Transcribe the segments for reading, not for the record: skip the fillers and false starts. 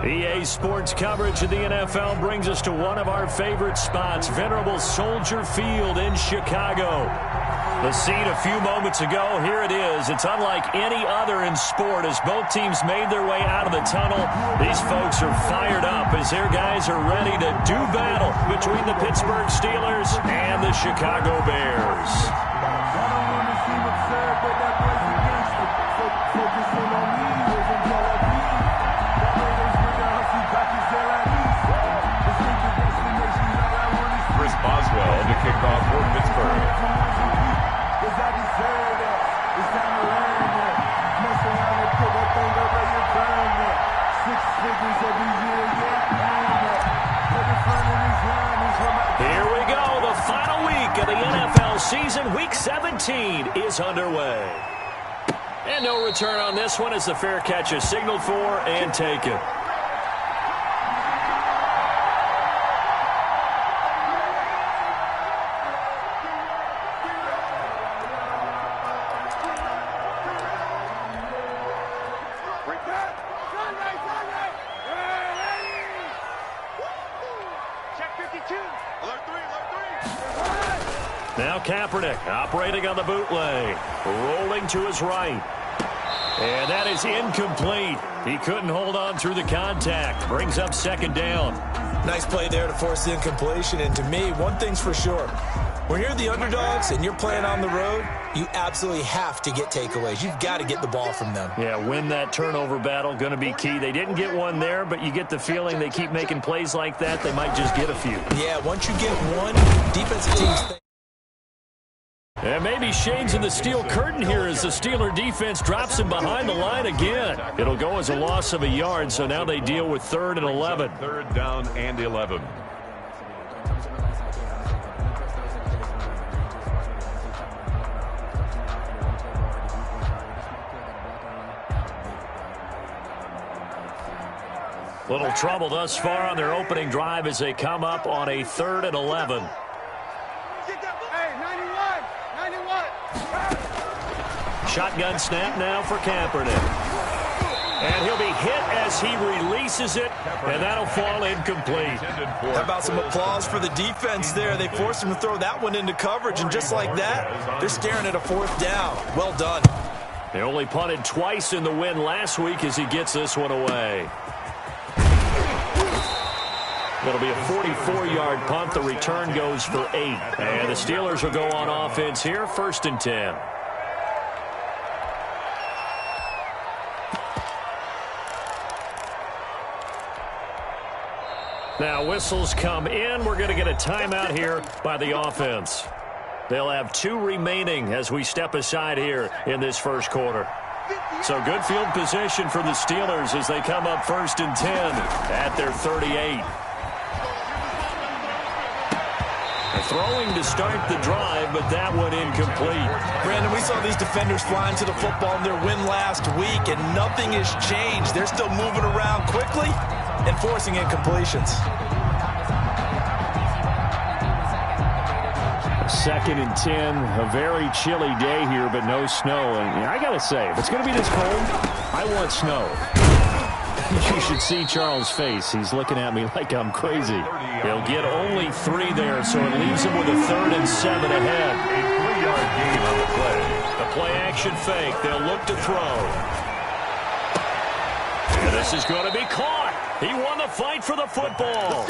EA Sports coverage of the NFL brings us to one of our favorite spots, venerable Soldier Field in Chicago. The scene a few moments ago, here it is. It's unlike any other in sport as both teams made their way out of the tunnel. These folks are fired up as their guys are ready to do battle between the Pittsburgh Steelers and the Chicago Bears. Boswell to kick off for Pittsburgh. Here we go. The final week of the NFL season. Week 17 is underway. And no return on this one as the fair catch is signaled for and taken. Now Kaepernick operating on the bootleg, rolling to his right. And that is incomplete. He couldn't hold on through the contact. Brings up second down. Nice play there to force the incompletion. And to me, one thing's for sure. When you're the underdogs and you're playing on the road, you absolutely have to get takeaways. You've got to get the ball from them. Yeah, win that turnover battle, going to be key. They didn't get one there, but you get the feeling they keep making plays like that, they might just get a few. Yeah, once you get one, defensive teams... And maybe shades in the steel curtain here as the Steeler defense drops him behind the line again. It'll go as a loss of a yard, so now they deal with 3rd and 11. 3rd down and 11. Little trouble thus far on their opening drive as they come up on a 3rd and 11. Shotgun snap now for Kaepernick. And he'll be hit as he releases it, and that'll fall incomplete. How about some applause for the defense there? They forced him to throw that one into coverage, and just like that, they're staring at a 4th down. Well done. They only punted twice in the win last week as he gets this one away. It'll be a 44-yard punt. The return goes for 8. And the Steelers will go on offense here, 1st and 10. Now whistles come in. We're going to get a timeout here by the offense. They'll have 2 remaining as we step aside here in this first quarter. So good field position for the Steelers as they come up 1st and 10 at their 38. Throwing to start the drive, but that one incomplete. Brandon, we saw these defenders flying to the football in their win last week, and nothing has changed. They're still moving around quickly and forcing incompletions. 2nd and 10, a very chilly day here, but no snow. And I got to say, if it's going to be this cold, I want snow. You should see Charles' face. He's looking at me like I'm crazy. They'll get only 3 there, so it leaves them with a 3rd and 7 ahead. A 3-yard gain on the play. The play-action fake. They'll look to throw. And this is going to be caught. He won the fight for the football.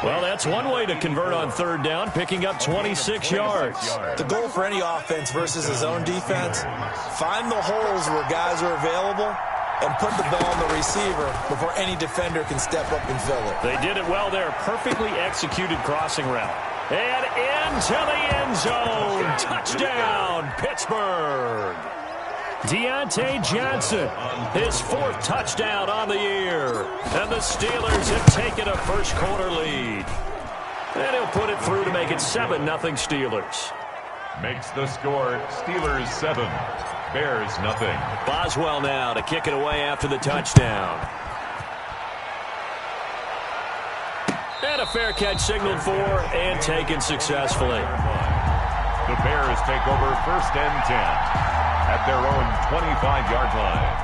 Well, that's one way to convert on 3rd down, picking up 26 yards. The goal for any offense versus his own defense, find the holes where guys are available and put the ball on the receiver before any defender can step up and fill it. They did it well there. Perfectly executed crossing route. And into the end zone. Touchdown, Pittsburgh. Deontay Johnson, his 4th touchdown on the year. And the Steelers have taken a first quarter lead. And he'll put it through to make it 7-0 Steelers. Makes the score Steelers 7, Bears nothing. Boswell now to kick it away after the touchdown. And a fair catch signaled for and taken successfully. The Bears take over 1st and 10 at their own 25-yard line.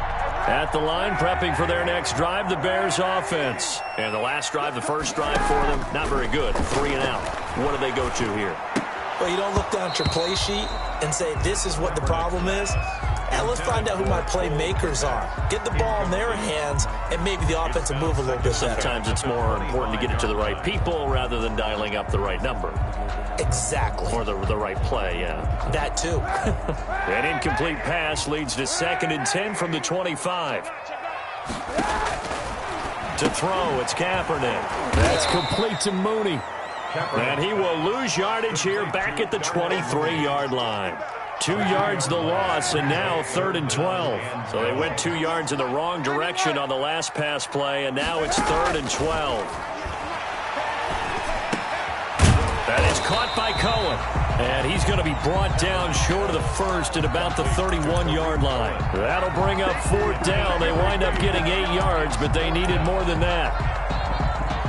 At the line, prepping for their next drive, the Bears offense. And the last drive, the first drive for them, not very good. 3 and out. What do they go to here? Well, you don't look down at your play sheet and say, this is what the problem is. And let's find out who my playmakers are. Get the ball in their hands, and maybe the offense will move a little bit better. Sometimes it's more important to get it to the right people rather than dialing up the right number. Exactly. Or the right play, yeah. That too. An incomplete pass leads to 2nd and 10 from the 25. To throw, it's Kaepernick. That's complete to Mooney. And he will lose yardage here back at the 23-yard line. 2 yards the loss, and now 3rd and 12. So they went 2 yards in the wrong direction on the last pass play, and now it's 3rd and 12. That is caught by Cohen. And he's going to be brought down short of the first at about the 31-yard line. That'll bring up 4th down. They wind up getting 8 yards, but they needed more than that.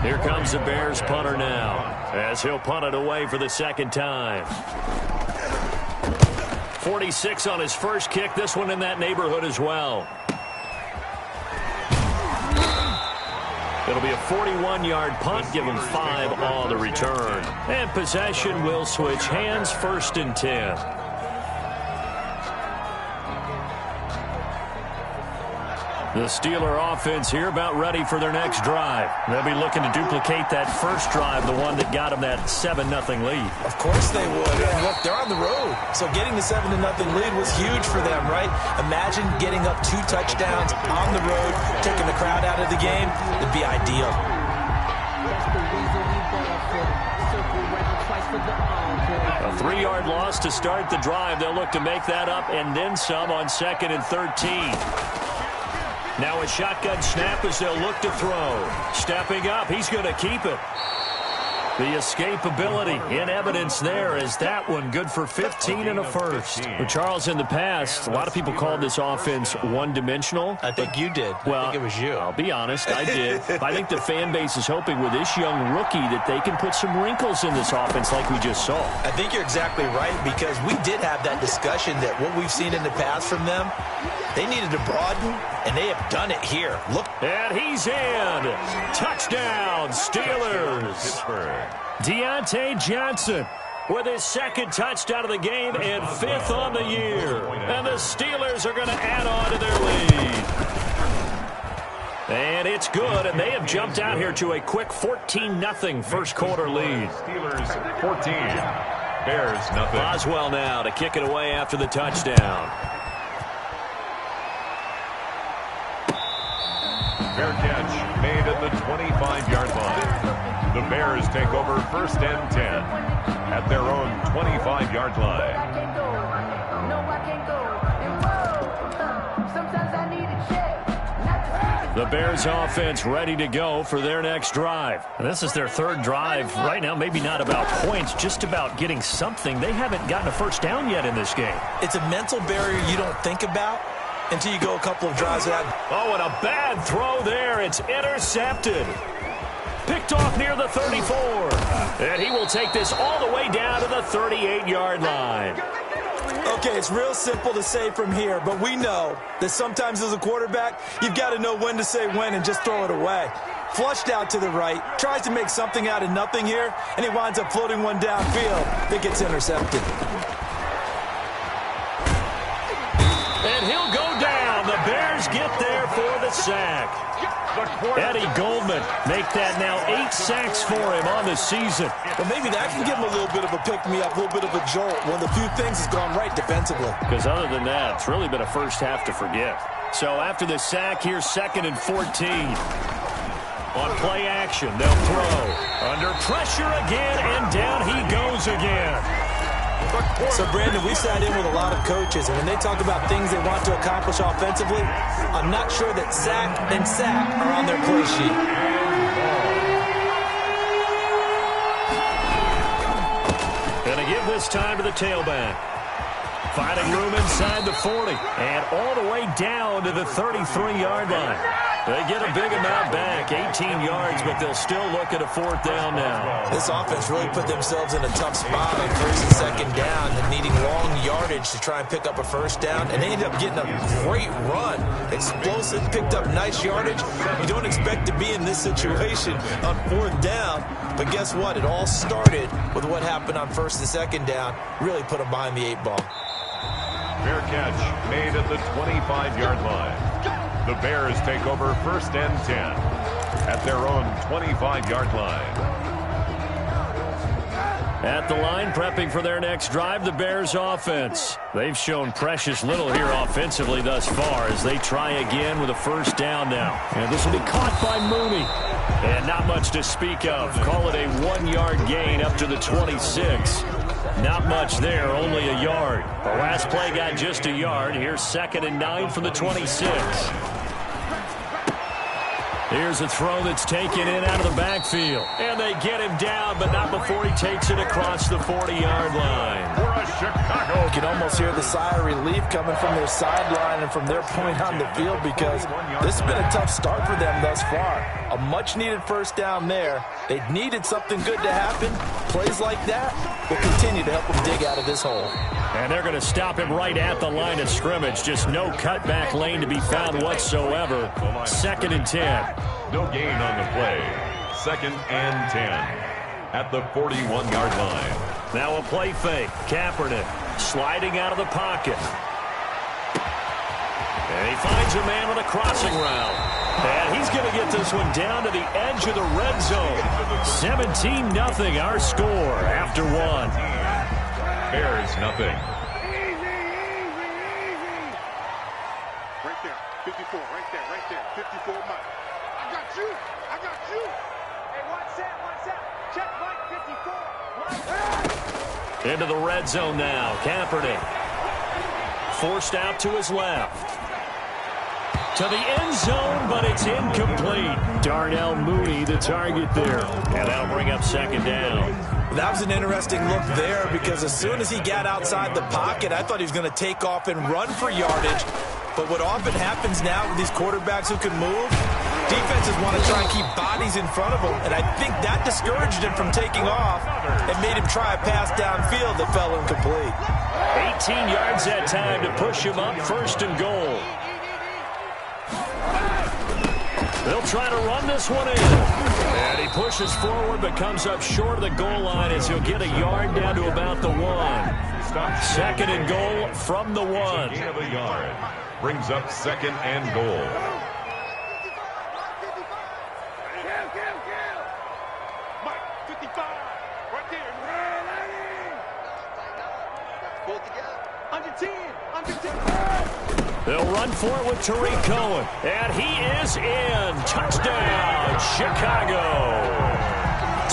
Here comes the Bears punter now, as he'll punt it away for the 2nd time. 46 on his first kick. This one in that neighborhood as well. It'll be a 41-yard punt. Give him 5 on the return. And possession will switch hands. 1st and 10. The Steeler offense here about ready for their next drive. They'll be looking to duplicate that first drive, the one that got them that 7-0 lead. Of course they would. And look, they're on the road. So getting the 7-0 lead was huge for them, right? Imagine getting up 2 touchdowns on the road, taking the crowd out of the game. It'd be ideal. A 3-yard loss to start the drive. They'll look to make that up and then some on 2nd and 13. Now a shotgun snap as they'll look to throw. Stepping up, he's going to keep it. The escapability in evidence there is that one good for 15 and a first. Well, Charles, in the past, a lot of people called this offense one-dimensional. I think you did. Well, I think it was you. I'll be honest, I did. I think the fan base is hoping with this young rookie that they can put some wrinkles in this offense like we just saw. I think you're exactly right, because we did have that discussion that what we've seen in the past from them, they needed to broaden, and they have done it here. Look. And he's in. Touchdown, Steelers. Deontay Johnson with his 2nd touchdown of the game and 5th on the year. And the Steelers are going to add on to their lead. And it's good, and they have jumped out here to a quick 14-0 first quarter lead. Steelers 14, Bears nothing. Boswell now to kick it away after the touchdown. Fair catch made at the 25-yard line. The Bears take over 1st and 10 at their own 25-yard line. The Bears offense ready to go for their next drive. And this is their 3rd drive. Right now, maybe not about points, just about getting something. They haven't gotten a first down yet in this game. It's a mental barrier you don't think about until you go a couple of drives out. Oh, and a bad throw there. It's intercepted. Picked off near the 34. And he will take this all the way down to the 38-yard line. Okay, it's real simple to say from here, but we know that sometimes as a quarterback, you've got to know when to say when and just throw it away. Flushed out to the right, tries to make something out of nothing here, and he winds up floating one downfield that gets intercepted. And he'll go down. The Bears get there for the sack. Eddie Goldman make that now 8 sacks for him on the season. Well, maybe that can give him a little bit of a pick-me-up, a little bit of a jolt. One of the few things has gone right defensively. Because other than that, it's really been a first half to forget. So after the sack, here's 2nd and 14. On play action, they'll throw. Under pressure again, and down he goes again. So, Brandon, we sat in with a lot of coaches, and when they talk about things they want to accomplish offensively, I'm not sure that sack and sack are on their play sheet. Gonna give this time to the tailback. Finding room inside the 40, and all the way down to the 33-yard line. They get a big amount back, 18 yards, but they'll still look at a 4th down now. This offense really put themselves in a tough spot on 1st and 2nd down and needing long yardage yardage to try and pick up a first down, and they ended up getting a great run. Explosive, picked up nice yardage. You don't expect to be in this situation on 4th down, but guess what? It all started with what happened on 1st and 2nd down. Really put them behind the 8 ball. Fair catch made at the 25-yard line. The Bears take over 1st and 10 at their own 25-yard line. At the line, prepping for their next drive, the Bears offense. They've shown precious little here offensively thus far as they try again with a first down now. And this will be caught by Mooney. And not much to speak of. Call it a 1-yard gain up to the 26. Not much there, only a yard. The last play got just a yard. Here's 2nd and 9 from the 26. Here's a throw that's taken in out of the backfield. And they get him down, but not before he takes it across the 40-yard line. For Chicago. You can almost hear the sigh of relief coming from their sideline and from their point on the field, because this has been a tough start for them thus far. A much-needed first down there. They needed something good to happen. Plays like that will continue to help them dig out of this hole. And they're going to stop him right at the line of scrimmage. Just no cutback lane to be found whatsoever. 2nd and 10. No gain on the play. 2nd and 10 at the 41-yard line. Now a play fake. Kaepernick sliding out of the pocket. And he finds a man on a crossing route. And he's going to get this one down to the edge of the red zone. 17-0 our score after 1. Bears nothing. Right there, 54, right there, 54 Mike. I got you. Hey, watch that. Check Mike 54. Into the red zone now. Kaepernick forced out to his left. To the end zone, but it's incomplete. Darnell Mooney, the target there. And that'll bring up 2nd down. That was an interesting look there, because as soon as he got outside the pocket, I thought he was going to take off and run for yardage. But what often happens now with these quarterbacks who can move, defenses want to try and keep bodies in front of them, and I think that discouraged him from taking off and made him try a pass downfield that fell incomplete. 18 yards that time to push him up, 1st and goal. They'll try to run this one in. And he pushes forward but comes up short of the goal line as he'll get a yard down to about the 1. 2nd and goal from the 1. Gain of a yard. Brings up 2nd and goal. Mike 55, right there. Pull together. Under 10. They'll run for it with Tariq Cohen. And he is in. Touchdown, Chicago.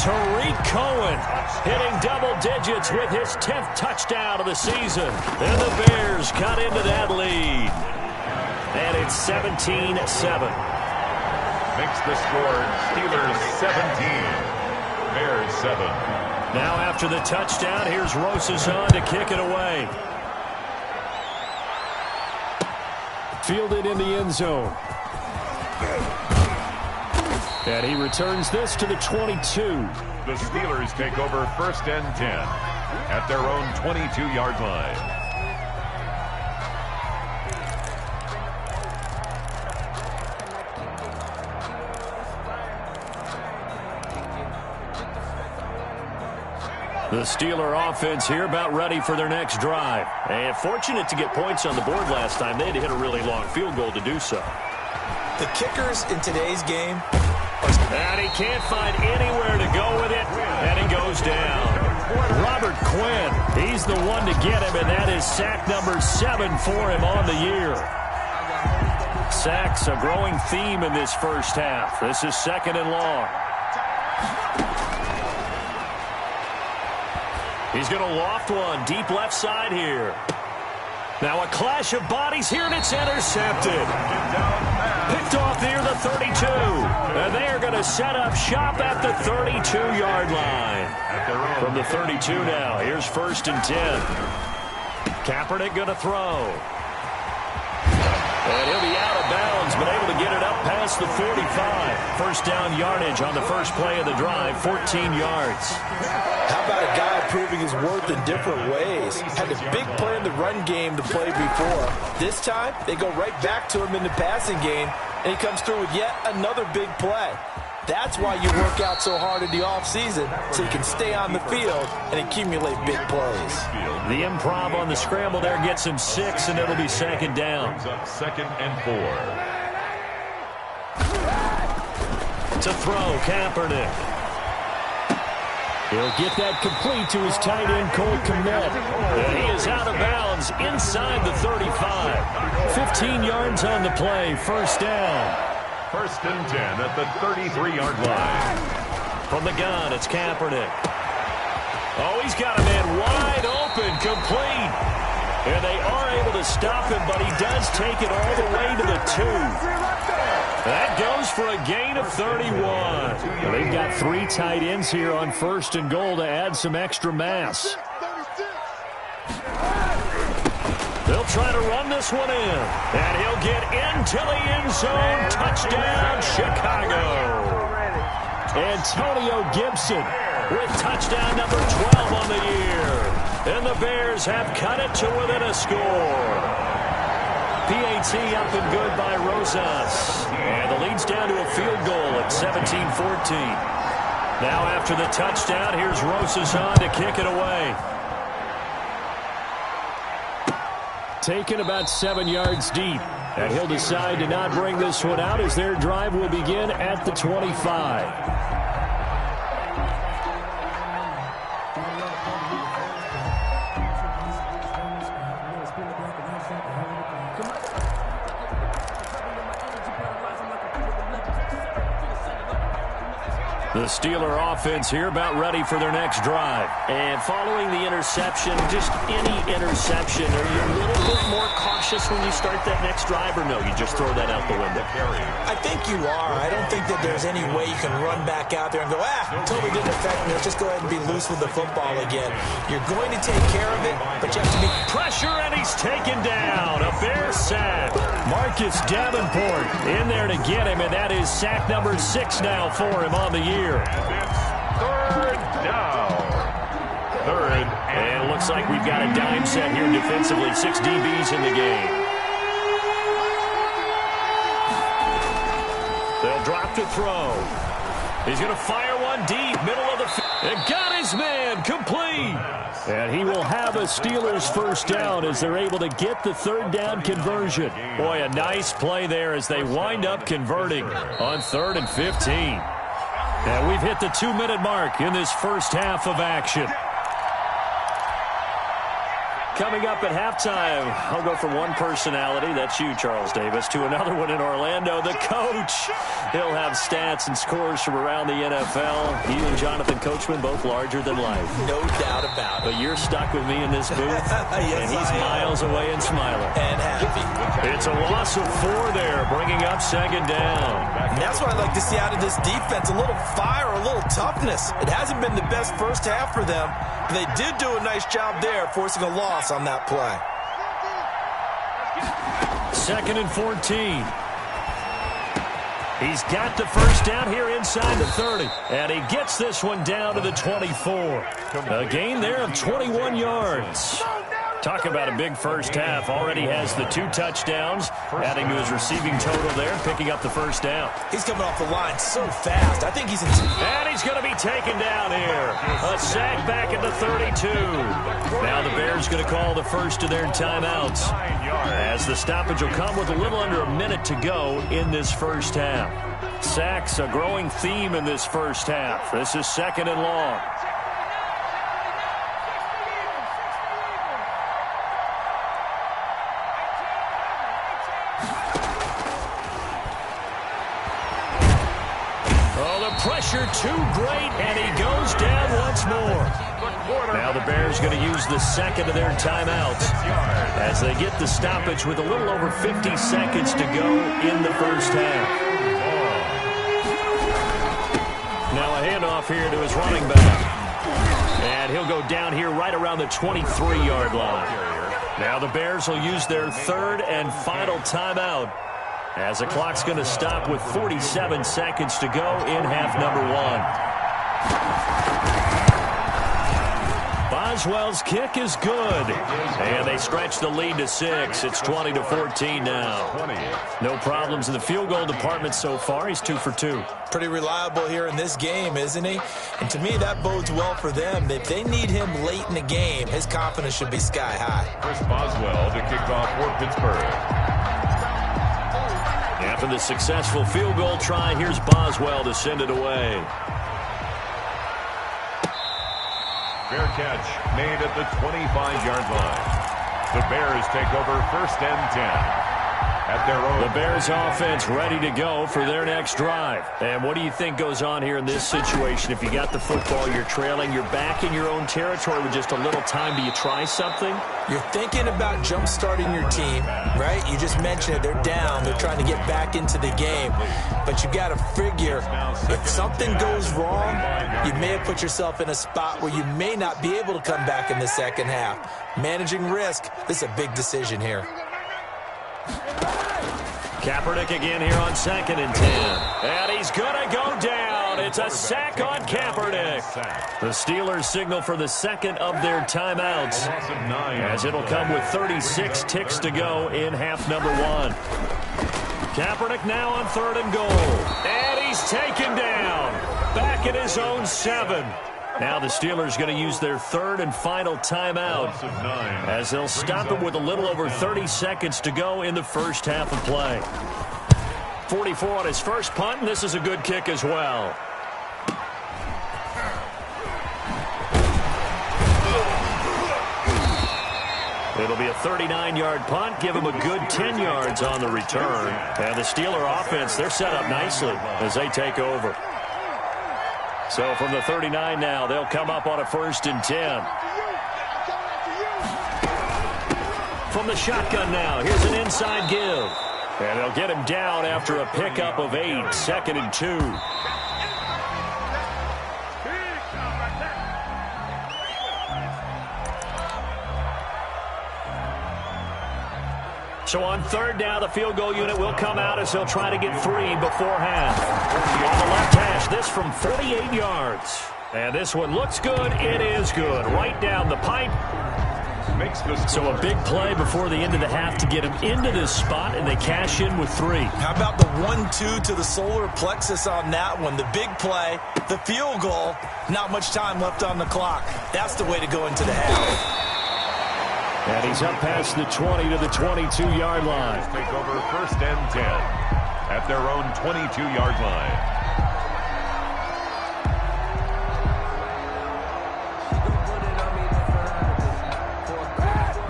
Tariq Cohen hitting double digits with his 10th touchdown of the season. And the Bears cut into that lead. And it's 17-7. Makes the score Steelers 17. Bears 7. Now after the touchdown, here's Rosas on to kick it away. Fielded in the end zone. And he returns this to the 22. The Steelers take over 1st and 10 at their own 22-yard line. The Steeler offense here about ready for their next drive. And fortunate to get points on the board last time. They had to hit a really long field goal to do so. The kickers in today's game. And he can't find anywhere to go with it. And he goes down. Robert Quinn, he's the one to get him, and that is sack number 7 for him on the year. Sacks a growing theme in this first half. This is 2nd and long. He's going to loft one deep left side here. Now a clash of bodies here, and it's intercepted. Picked off near the 32. And they are going to set up shop at the 32-yard line. From the 32 now, here's 1st and 10. Kaepernick going to throw. And he'll be out of bounds, but able to get it up past the 45. First down yardage on the first play of the drive, 14 yards. How about a guy proving his worth in different ways? Had a big play in the run game to play before. This time, they go right back to him in the passing game, and he comes through with yet another big play. That's why you work out so hard in the offseason, so you can stay on the field and accumulate big plays. The improv on the scramble there gets him 6, and it'll be second down. Second and 4. To throw, Kaepernick. He'll get that complete to his tight end, Cole Kmet. And he is out of bounds inside the 35. 15 yards on the play, first down. First and 10 at the 33-yard line. From the gun, it's Kaepernick. Oh, he's got a man wide open, complete. And they are able to stop him, but he does take it all the way to the 2. That goes for a gain of 31. Well, they've got 3 tight ends here on first and goal to add some extra mass. They'll try to run this one in. And he'll get into the end zone. Touchdown, Chicago. Antonio Gibson with touchdown number 12 on the year. And the Bears have cut it to within a score. PAT up and good by Rosas. And the lead's down to a field goal at 17-14. Now after the touchdown, here's Rosas on to kick it away. Taken about 7 yards deep. And he'll decide to not bring this one out as their drive will begin at the 25. The Steeler offense here about ready for their next drive. And following the interception, just any interception, are you a little bit more cautious when you start that next drive, or no, you just throw that out the window? I think you are. I don't think that there's any way you can run back out there and go, totally didn't affect me. Let's just go ahead and be loose with the football again. You're going to take care of it, but you have to be... Pressure, and he's taken down. A Bear sack. Marcus Davenport in there to get him, and that is sack number 6 now for him on the year. It's third down. Third. And it looks like we've got a dime set here defensively. 6 DBs in the game. They'll drop to throw. He's going to fire one deep, middle of the field. And got his man, complete. And he will have a Steelers first down as they're able to get the third down conversion. Boy, a nice play there as they wind up converting on 3rd and 15. And we've hit the 2-minute mark in this first half of action. Coming up at halftime, I'll go from one personality, that's you, Charles Davis, to another one in Orlando, the coach. He'll have stats and scores from around the NFL. You and Jonathan Coachman, both larger than life. No doubt about it. But you're stuck with me in this booth, yes, and he's miles away and smiling. And happy. It's a loss of 4 there, bringing up second down. And that's what I like to see out of this defense, a little fire, a little toughness. It hasn't been the best first half for them, but they did do a nice job there, forcing a loss on that play. 2nd and 14. He's got the first down here inside the 30. And he gets this one down to the 24. A gain there of 21 yards. Talk about a big first half. Already has the 2 touchdowns, adding to his receiving total there, picking up the first down. He's coming off the line so fast. I think he's in... And he's going to be taken down here. A sack back at the 32. Now the Bears going to call the first of their timeouts, as the stoppage will come with a little under a minute to go in this first half. Sacks, a growing theme in this first half. This is 2nd and long. Pressure too great, and he goes down once more. Now the Bears going to use the second of their timeouts as they get the stoppage with a little over 50 seconds to go in the first half. Now a handoff here to his running back. And he'll go down here right around the 23-yard line. Now the Bears will use their 3rd and final timeout, as the clock's going to stop with 47 seconds to go in half number 1. Boswell's kick is good. And they stretch the lead to 6. It's 20-14 now. No problems in the field goal department so far. He's 2 for 2. Pretty reliable here in this game, isn't he? And to me, that bodes well for them. If they need him late in the game, his confidence should be sky high. Chris Boswell to kick off for Pittsburgh. After the successful field goal try, here's Boswell to send it away. Fair catch made at the 25-yard line. The Bears take over 1st and 10. At their own. The Bears offense ready to go for their next drive. And what do you think goes on here in this situation? If you got the football, you're trailing, you're back in your own territory with just a little time. Do you try something? You're thinking about jump-starting your team, right? You just mentioned it. They're down. They're trying to get back into the game. But you got to figure, if something goes wrong, you may have put yourself in a spot where you may not be able to come back in the second half. Managing risk, this is a big decision here. Kaepernick again here on 2nd and 10. And he's going to go down. It's a sack on Kaepernick. The Steelers signal for the second of their timeouts, as it'll come with 36 ticks to go in half number 1. Kaepernick now on 3rd and goal. And he's taken down. Back at his own 7. Now the Steelers going to use their 3rd and final timeout, as they'll stop it with a little over 30 seconds to go in the first half of play. 44 on his first punt, and this is a good kick as well. It'll be a 39-yard punt, give him a good 10 yards on the return. And the Steeler offense, they're set up nicely as they take over. So from the 39 now, they'll come up on a 1st and 10. From the shotgun now, here's an inside give. And they'll get him down after a pickup of 8, 2nd and 2. So on 3rd down, the field goal unit will come out as they'll try to get 3 before half. On the left hash, this from 48 yards. And this one looks good. It is good. Right down the pipe. So a big play before the end of the half to get him into this spot, and they cash in with 3. How about the 1-2 to the solar plexus on that one? The big play, the field goal, not much time left on the clock. That's the way to go into the half. And he's up past the 20 to the 22-yard line. Take over 1st and 10 at their own 22-yard line.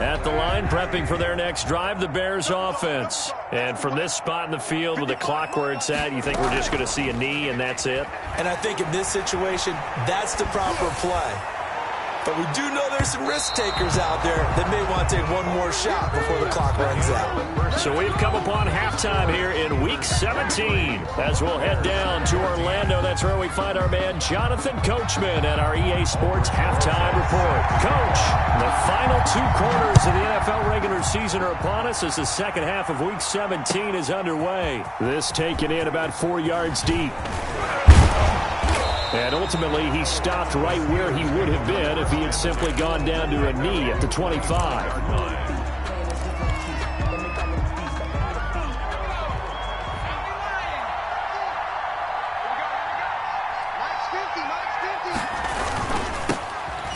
At the line, prepping for their next drive, the Bears offense. And from this spot in the field with the clock where it's at, you think we're just going to see a knee and that's it? And I think in this situation, that's the proper play. But we do know there's some risk takers out there that may want to take one more shot before the clock runs out. So we've come upon halftime here in Week 17. As we'll head down to Orlando, that's where we find our man Jonathan Coachman at our EA Sports Halftime Report. Coach, the final 2 quarters of the NFL regular season are upon us as the second half of Week 17 is underway. This taken in about 4 yards deep. And ultimately, he stopped right where he would have been if he had simply gone down to a knee at the 25.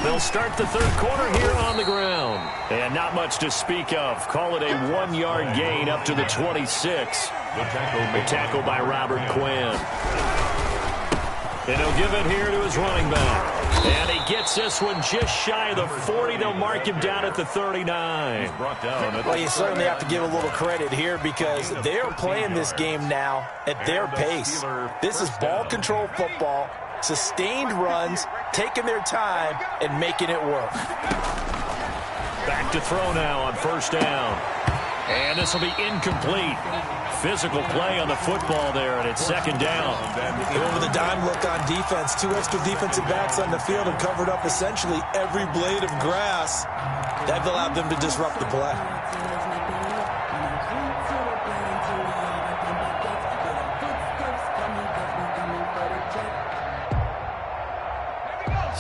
They'll start the 3rd quarter here on the ground. And not much to speak of. Call it a 1-yard gain up to the 26. The tackle by Robert Quinn. And he'll give it here to his running back. And he gets this one just shy of the 40. They'll mark him down at the 39. Well, you certainly have to give a little credit here because they are playing this game now at their pace. This is ball control football, sustained runs, taking their time, and making it work. Back to throw now on 1st down. And this will be incomplete. Physical play on the football there, and it's 2nd down. Over the dime look on defense. 2 extra defensive backs on the field and covered up essentially every blade of grass. That allowed them to disrupt the play.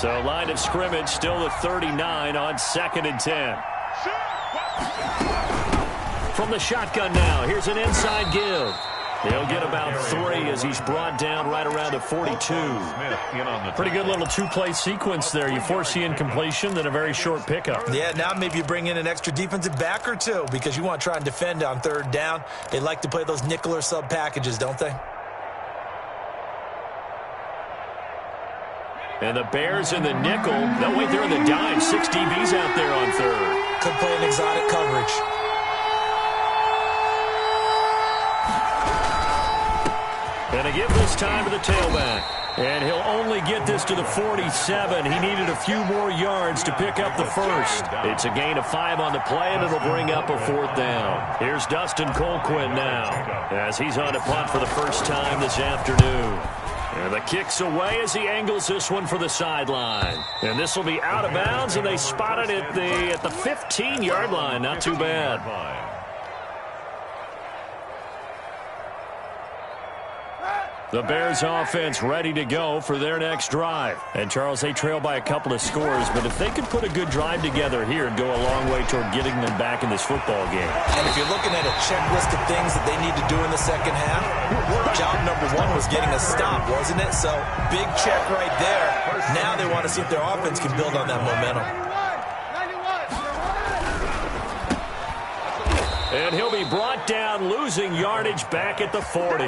So line of scrimmage still the 39 on 2nd and 10. From the shotgun now, here's an inside give. He'll get about 3 as he's brought down right around the 42. Pretty good little two-play sequence there. You force the incompletion, then a very short pickup. Yeah, now maybe you bring in an extra defensive back or two because you want to try and defend on 3rd down. They like to play those nickel or sub packages, don't they? And the Bears in the nickel. No, wait, they're in the dime. 6 DBs out there on 3rd. Could play an exotic coverage. And a give this time to the tailback. And he'll only get this to the 47. He needed a few more yards to pick up the first. It's a gain of 5 on the play, and it'll bring up a 4th down. Here's Dustin Colquhoun now as he's on to punt for the first time this afternoon. And the kick's away as he angles this one for the sideline. And this will be out of bounds, and they spot it at the 15-yard line. Not too bad. The Bears offense ready to go for their next drive. And, Charles, they trail by a couple of scores, but if they could put a good drive together here and go a long way toward getting them back in this football game. And if you're looking at a checklist of things that they need to do in the second half, job number 1 was getting a stop, wasn't it? So, big check right there. Now they want to see if their offense can build on that momentum. And he'll be brought down, losing yardage back at the 40.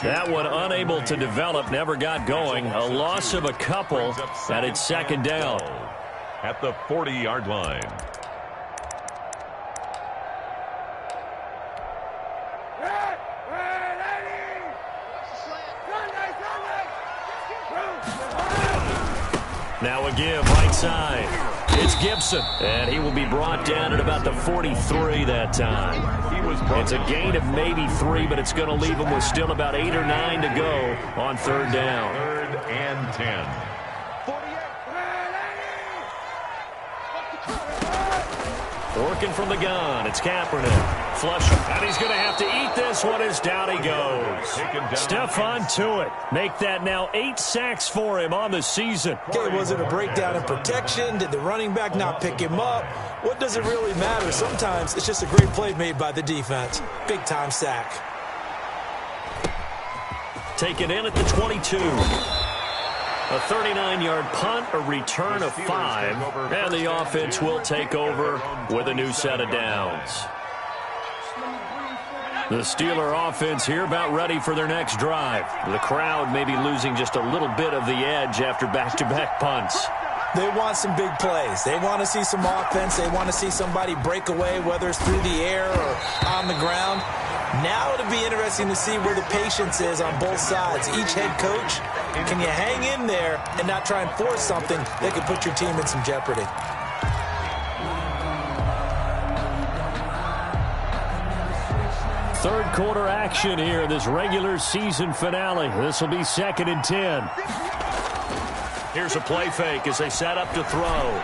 That one unable to develop, never got going. A loss of a couple at its 2nd down. At the 40-yard line. Now a give, right side. It's Gibson, and he will be brought down at about the 43 that time. It's a gain of maybe 3, but it's going to leave him with still about 8 or 9 to go on 3rd down. 3rd and 10. Working from the gun, it's Kaepernick. Flush, and he's going to have to eat this one as down he goes. Stephon Tuitt, make that now 8 sacks for him on the season. Okay, was it a breakdown in protection? Did the running back not pick him up? What does it really matter? Sometimes it's just a great play made by the defense. Big-time sack. Taken in at the 22. A 39-yard punt, a return of 5, and the offense will take over with a new set of downs. The Steeler offense here about ready for their next drive. The crowd may be losing just a little bit of the edge after back-to-back punts. They want some big plays. They want to see some offense. They want to see somebody break away, whether it's through the air or on the ground. Now it'll be interesting to see where the patience is on both sides. Each head coach, can you hang in there and not try and force something that could put your team in some jeopardy? Third quarter action here, this regular season finale. This will be 2nd and 10. Here's a play fake as they set up to throw.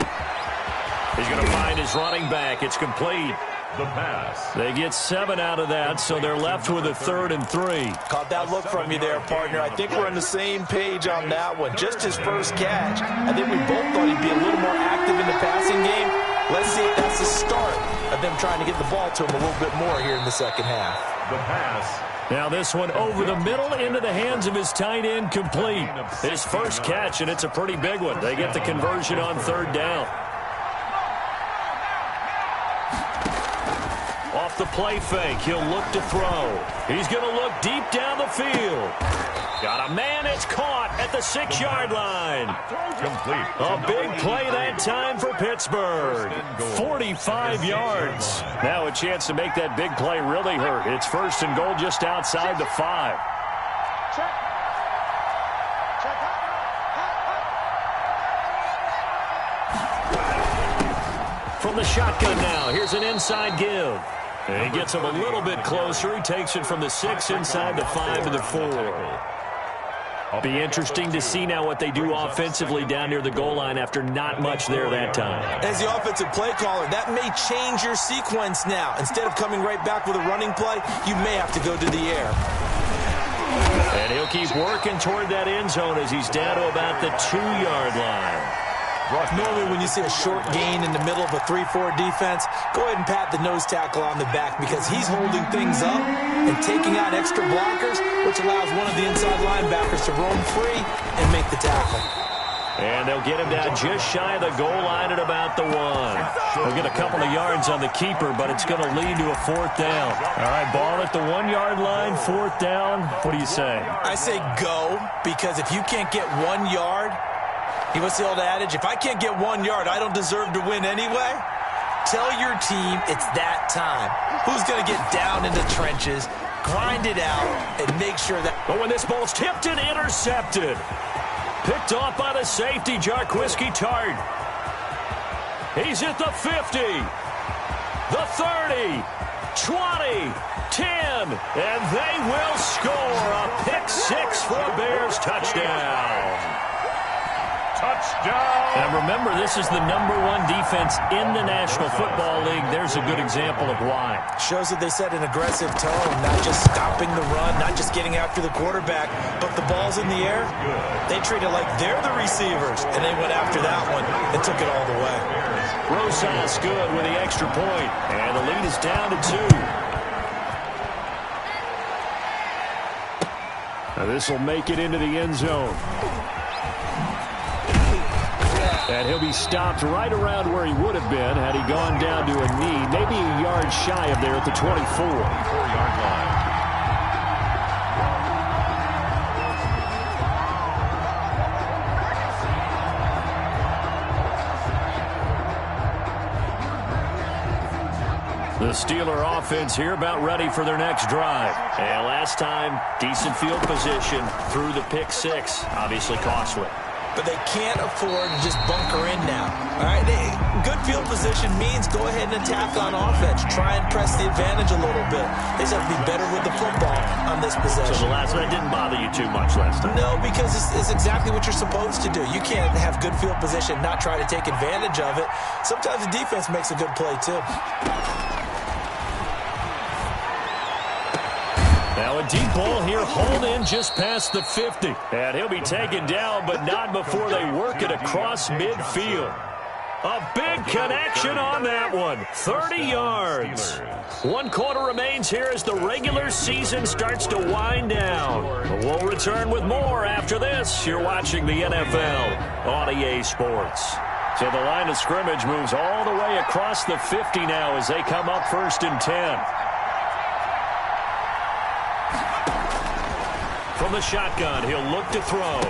He's going to find his running back. It's complete. The pass. They get 7 out of that, so they're left with a 3rd and 3. Caught that look from you there, partner. I think we're on the same page on that one. Just his first catch. I think we both thought he'd be a little more active in the passing game. Let's see if that's the start of them trying to get the ball to him a little bit more here in the second half. The pass. Now this one over the middle into the hands of his tight end, complete. His first catch, and it's a pretty big one. They get the conversion on 3rd down. Off the play fake, he'll look to throw. He's going to look deep down the field. Got a man, it's caught at the 6-yard line. Complete. A big play that time for Pittsburgh. 45 yards. Now a chance to make that big play really hurt. It's 1st and goal just outside the 5. From the shotgun now, here's an inside give. And he gets him a little bit closer. He takes it from the 6 inside the 5 to the 4. Be interesting to see now what they do offensively down near the goal line after not much there that time. As the offensive play caller, that may change your sequence now. Instead of coming right back with a running play, you may have to go to the air. And he'll keep working toward that end zone as he's down to about the 2-yard line. Normally when you see a short gain in the middle of a 3-4 defense, go ahead and pat the nose tackle on the back because he's holding things up and taking out extra blockers, which allows one of the inside linebackers to roam free and make the tackle. And they'll get him down just shy of the goal line at about the 1. They'll get a couple of yards on the keeper, but it's going to lead to a 4th down. All right, ball at the 1-yard line, 4th down. What do you say? I say go, because if you can't get 1 yard, what's the old adage? If I can't get 1 yard, I don't deserve to win anyway. Tell your team it's that time. Who's going to get down in the trenches, grind it out, and make sure that... But when this ball's tipped and intercepted. Picked off by the safety, Jarquiski Tart. He's at the 50, the 30, 20, 10, and they will score a pick 6 for a Bears touchdown. Touchdown! And remember, this is the #1 defense in the National Football League. There's a good example of why. Shows that they set an aggressive tone, not just stopping the run, not just getting after the quarterback, but the ball's in the air. They treat it like they're the receivers, and they went after that one and took it all the way. Rosas good with the extra point, and the lead is down to 2. Now this will make it into the end zone. And he'll be stopped right around where he would have been had he gone down to a knee, maybe a yard shy of there at the 24-yard line. The Steeler offense here about ready for their next drive. And last time, decent field position through the pick 6, obviously costly. But they can't afford to just bunker in now. All right, good field position means go ahead and attack on offense. Try and press the advantage a little bit. They just have to be better with the football on this possession. So the last one didn't bother you too much last time? No, because it's exactly what you're supposed to do. You can't have good field position, not try to take advantage of it. Sometimes the defense makes a good play, too. Now a deep ball here, hauled in just past the 50. And he'll be taken down, but not before they work it across midfield. A big connection on that one. 30 yards. 1 quarter remains here as the regular season starts to wind down. But we'll return with more after this. You're watching the NFL on EA Sports. So the line of scrimmage moves all the way across the 50 now as they come up 1st and 10. From the shotgun, he'll look to throw.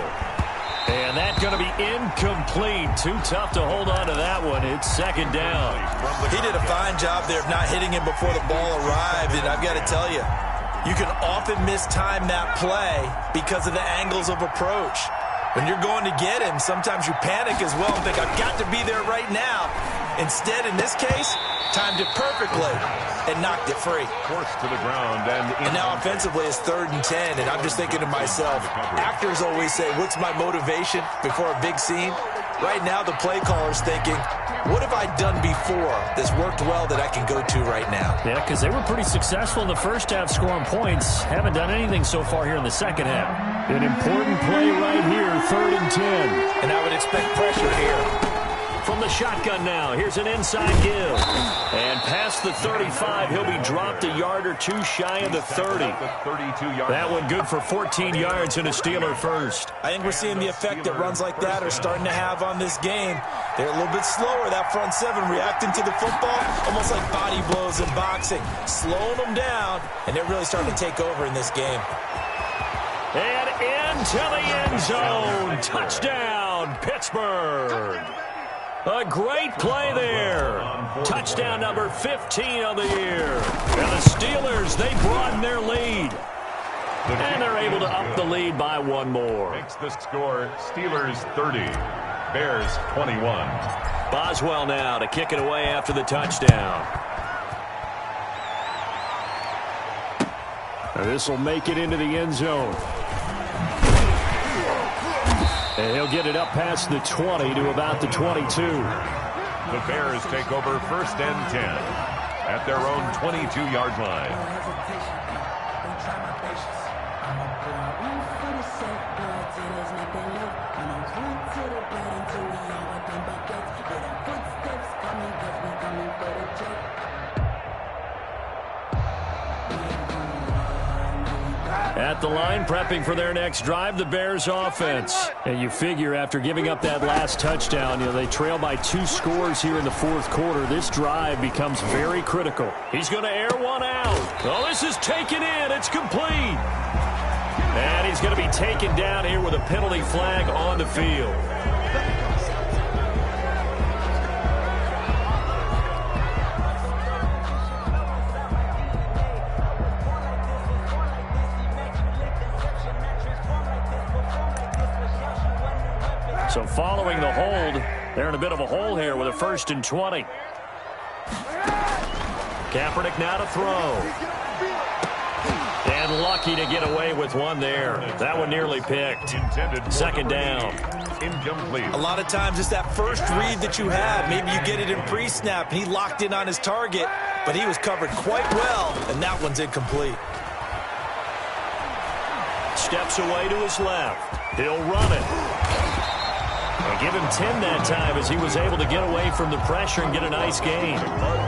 And that's going to be incomplete. Too tough to hold on to that one. It's 2nd down. He did a fine job there of not hitting him before the ball arrived. And I've got to tell you, you can often mistime that play because of the angles of approach. When you're going to get him, sometimes you panic as well and think, I've got to be there right now. Instead, in this case, timed it perfectly and knocked it free. Forced to the ground. And now offensively it's 3rd and 10, and I'm just thinking to myself, actors always say, what's my motivation before a big scene? Right now the play caller's thinking, what have I done before that's worked well that I can go to right now? Yeah, because they were pretty successful in the first half scoring points. Haven't done anything so far here in the second half. An important play right here, 3rd and 10. And I would expect pressure here. From the shotgun now, here's an inside give. And past the 35, he'll be dropped a yard or 2 shy of the 30. That one good for 14 yards and a Steeler first. I think we're seeing the effect that runs like that are starting to have on this game. They're a little bit slower, that front 7, reacting to the football, almost like body blows in boxing, slowing them down, and they're really starting to take over in this game. And into the end zone. Touchdown, Pittsburgh. A great play there. Touchdown number 15 of the year. And the Steelers, they broaden their lead. And they're able to up the lead by 1 more. Makes the score Steelers 30, Bears 21. Boswell now to kick it away after the touchdown. Now this will make it into the end zone. And he'll get it up past the 20 to about the 22. The Bears take over 1st and 10 at their own 22-yard line. At the line, prepping for their next drive, the Bears offense. And you figure after giving up that last touchdown, they trail by 2 scores here in the fourth quarter. This drive becomes very critical. He's going to air one out. Oh, this is taken in. It's complete. And he's going to be taken down here with a penalty flag on the field. So following the hold, they're in a bit of a hole here with a 1st and 20. Kaepernick now to throw. And lucky to get away with one there. That one nearly picked. 2nd down. Incomplete. A lot of times it's that first read that you have. Maybe you get it in pre-snap, and he locked in on his target, but he was covered quite well, and that one's incomplete. Steps away to his left. He'll run it. And give him 10 that time as he was able to get away from the pressure and get a nice gain.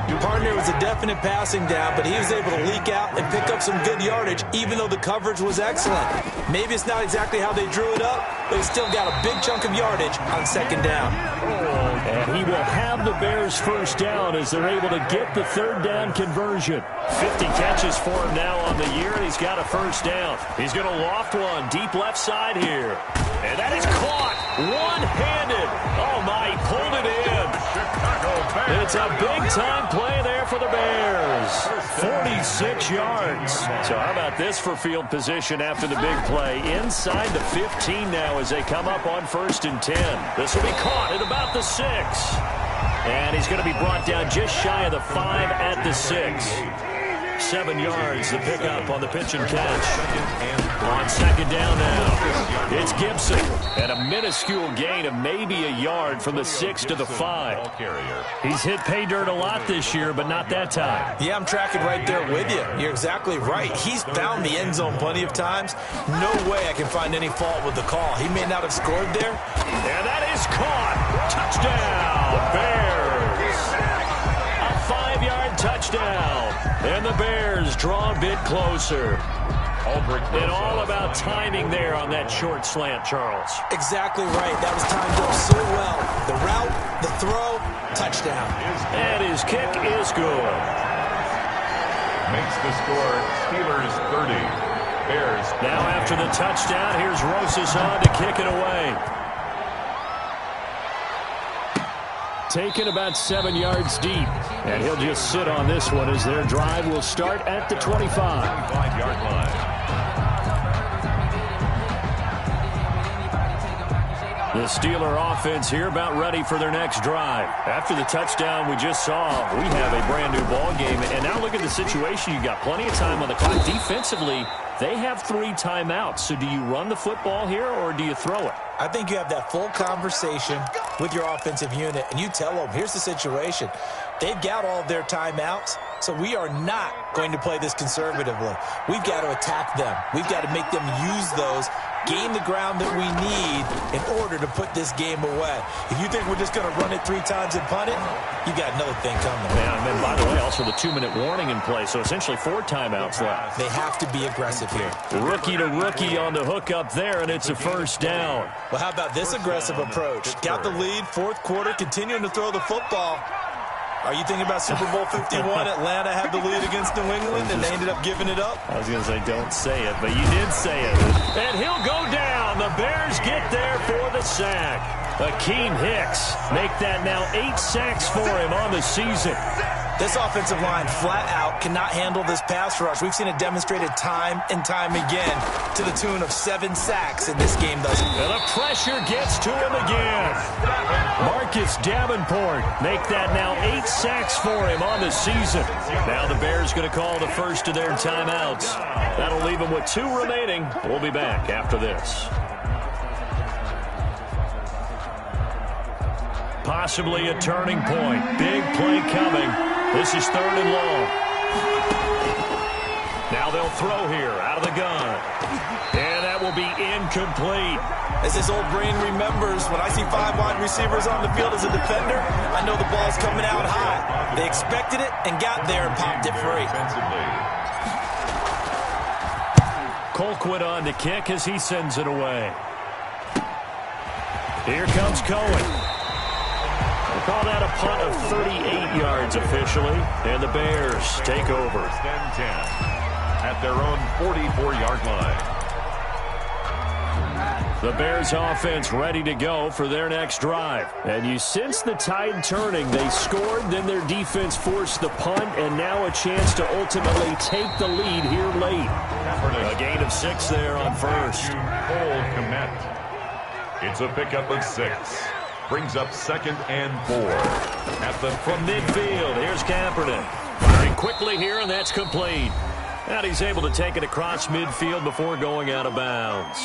Your partner was a definite passing down, but he was able to leak out and pick up some good yardage, even though the coverage was excellent. Maybe it's not exactly how they drew it up, but he still got a big chunk of yardage on 2nd down. And he will have the Bears' 1st down as they're able to get the 3rd down conversion. 50 catches for him now on the year, and he's got a 1st down. He's going to loft one deep left side here. And that is caught one-handed. Oh, my, he pulled it in. It's a big-time play there for the Bears. 46 yards. So how about this for field position after the big play? Inside the 15 now as they come up on 1st and 10. This will be caught at about the 6. And he's going to be brought down just shy of the 5 at the 6. 7 yards, the pickup on the pitch and catch. On 2nd down now, it's Gibson. And a minuscule gain of maybe a yard from the 6 to the 5. He's hit pay dirt a lot this year, but not that time. Yeah, I'm tracking right there with you. You're exactly right. He's found the end zone plenty of times. No way I can find any fault with the call. He may not have scored there. And that is caught. Touchdown, Bears. A 5-yard touchdown. And the Bears draw a bit closer. And all about timing there on that short slant, Charles. Exactly right. That was timed up so well. The route, the throw, touchdown. And his kick is good. Makes the score Steelers 30. Bears. Now after the touchdown, here's Rosas on to kick it away. Taken about 7 yards deep. And he'll just sit on this one as their drive will start at the 25. 25-yard line. The Steeler offense here about ready for their next drive. After the touchdown we just saw, we have a brand new ball game. And now look at the situation. You got plenty of time on the clock. Defensively, they have 3 timeouts. So do you run the football here or do you throw it? I think you have that full conversation with your offensive unit, and you tell them, here's the situation. They've got all of their timeouts, so we are not going to play this conservatively. We've got to attack them. We've got to make them use those, gain the ground that we need in order to put this game away. If you think we're just going to run it 3 times and punt it, you got another thing coming. Yeah, and then, by the way, also the 2-minute warning in play, so essentially 4 timeouts left. They have to be aggressive here. Rookie to rookie on the hook up there, and it's a 1st down. Well, how about this aggressive approach? Got the lead, 4th quarter, continuing to throw the football. Are you thinking about Super Bowl 51? Atlanta had the lead against New England, and they ended up giving it up? I was going to say, don't say it, but you did say it. And he'll go down. The Bears get there for the sack. Akeem Hicks make that now 8 sacks for him on the season. This offensive line flat out cannot handle this pass rush. We've seen it demonstrated time and time again to the tune of 7 sacks in this game thus far. And the pressure gets to him again. Marcus Davenport make that now 8 sacks for him on the season. Now the Bears going to call the first of their timeouts. That'll leave them with 2 remaining. We'll be back after this. Possibly a turning point. Big play coming. This is 3rd and long. Now they'll throw here out of the gun. And that will be incomplete. As his old brain remembers, when I see 5 wide receivers on the field as a defender, I know the ball's coming out high. They expected it and got there and popped it free. Colquitt on to kick as he sends it away. Here comes Cohen. We'll call that a punt of 38 yards officially, and the Bears take over. First and 10 at their own 44-yard line. The Bears offense ready to go for their next drive. And you sense the tide turning. They scored, then their defense forced the punt, and now a chance to ultimately take the lead here late. A gain of 6 there on first. Cole Kmet. It's a pickup of 6. Brings up 2nd and 4. From midfield, here's Kaepernick. Firing quickly here, and that's complete. And he's able to take it across midfield before going out of bounds.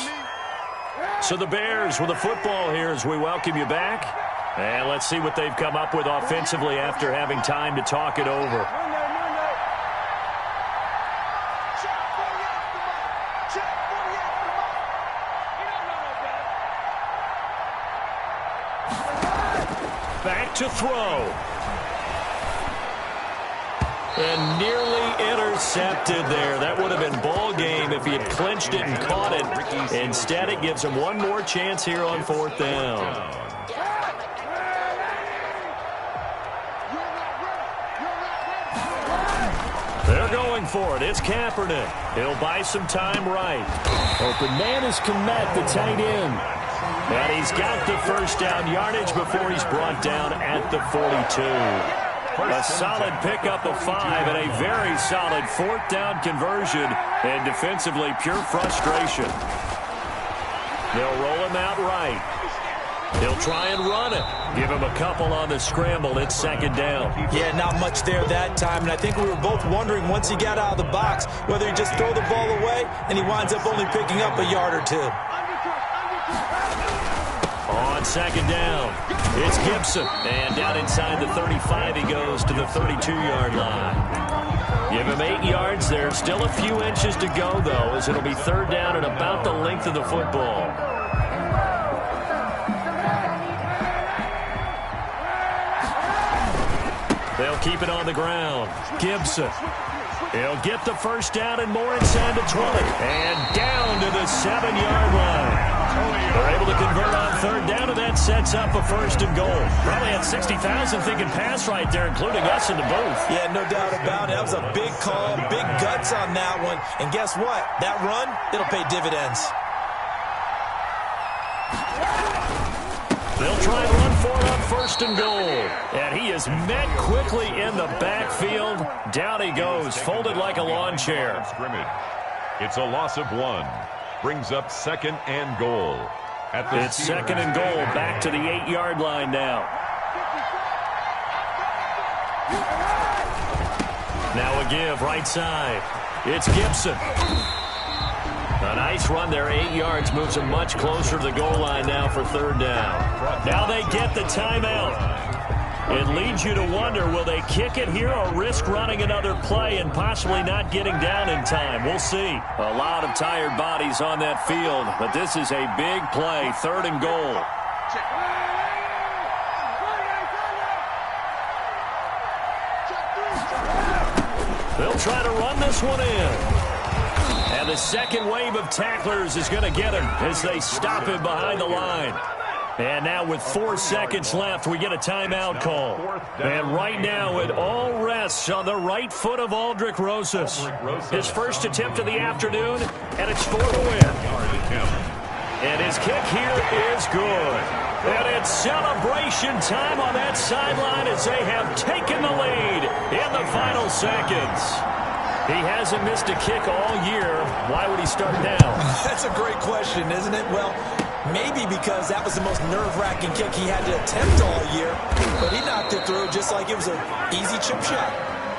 So the Bears with the football here as we welcome you back. And let's see what they've come up with offensively after having time to talk it over. Back to throw. And nearly intercepted there. That would have been ball game if he had clinched it and caught it. Instead, it gives him one more chance here on 4th down. They're going for it. It's Kaepernick. He'll buy some time right. Open man is Kmet, the tight end. And he's got the first down yardage before he's brought down at the 42. A solid pickup of 5 and a very solid 4th down conversion, and defensively pure frustration. They'll roll him out right. He'll try and run it. Give him a couple on the scramble. It's 2nd down. Yeah, not much there that time, and I think we were both wondering once he got out of the box whether he just throw the ball away and he winds up only picking up a yard or 2. On 2nd down, it's Gibson. And down inside the 35, he goes to the 32-yard line. Give him 8 yards. There's still a few inches to go, though, as it'll be 3rd down at about the length of the football. They'll keep it on the ground. Gibson. He'll get the first down and more inside the 20. And down to the 7-yard line. They're able to convert on 3rd down, and that sets up a 1st and goal. Probably had 60,000 thinking pass right there, including us in the booth. Yeah, no doubt about it. That was a big call, big guts on that one. And guess what? That run, it'll pay dividends. They'll try and run for it on 1st and goal. And he is met quickly in the backfield. Down he goes, folded like a lawn chair. It's a loss of 1. Brings up 2nd and goal. It's 2nd and goal, back to the 8-yard line now. Now a give, right side. It's Gibson. A nice run there, 8 yards, moves him much closer to the goal line now for 3rd down. Now they get the timeout. It leads you to wonder, will they kick it here or risk running another play and possibly not getting down in time? We'll see. A lot of tired bodies on that field, but this is a big play, 3rd and goal. They'll try to run this one in. And the second wave of tacklers is going to get him as they stop him behind the line. And now with 4 seconds left, we get a timeout call. And right now it all rests on the right foot of Aldrick Rosas. His first attempt of the afternoon, and it's for the win. And his kick here is good. And it's celebration time on that sideline as they have taken the lead in the final seconds. He hasn't missed a kick all year. Why would he start now? That's a great question, isn't it? Well, maybe because that was the most nerve-wracking kick he had to attempt all year. But he knocked it through just like it was an easy chip shot.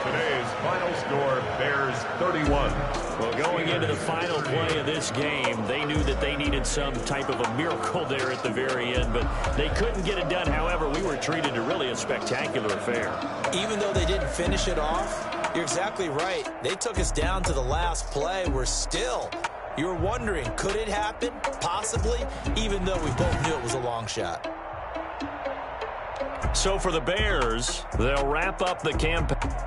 Today's final score, Bears 31. Well, going into the final play of this game, they knew that they needed some type of a miracle there at the very end, but they couldn't get it done. However, we were treated to really a spectacular affair. Even though they didn't finish it off, You're exactly right. They took us down to the last play. You were wondering, could it happen? Possibly, even though we both knew it was a long shot. So for the Bears, they'll wrap up the campaign.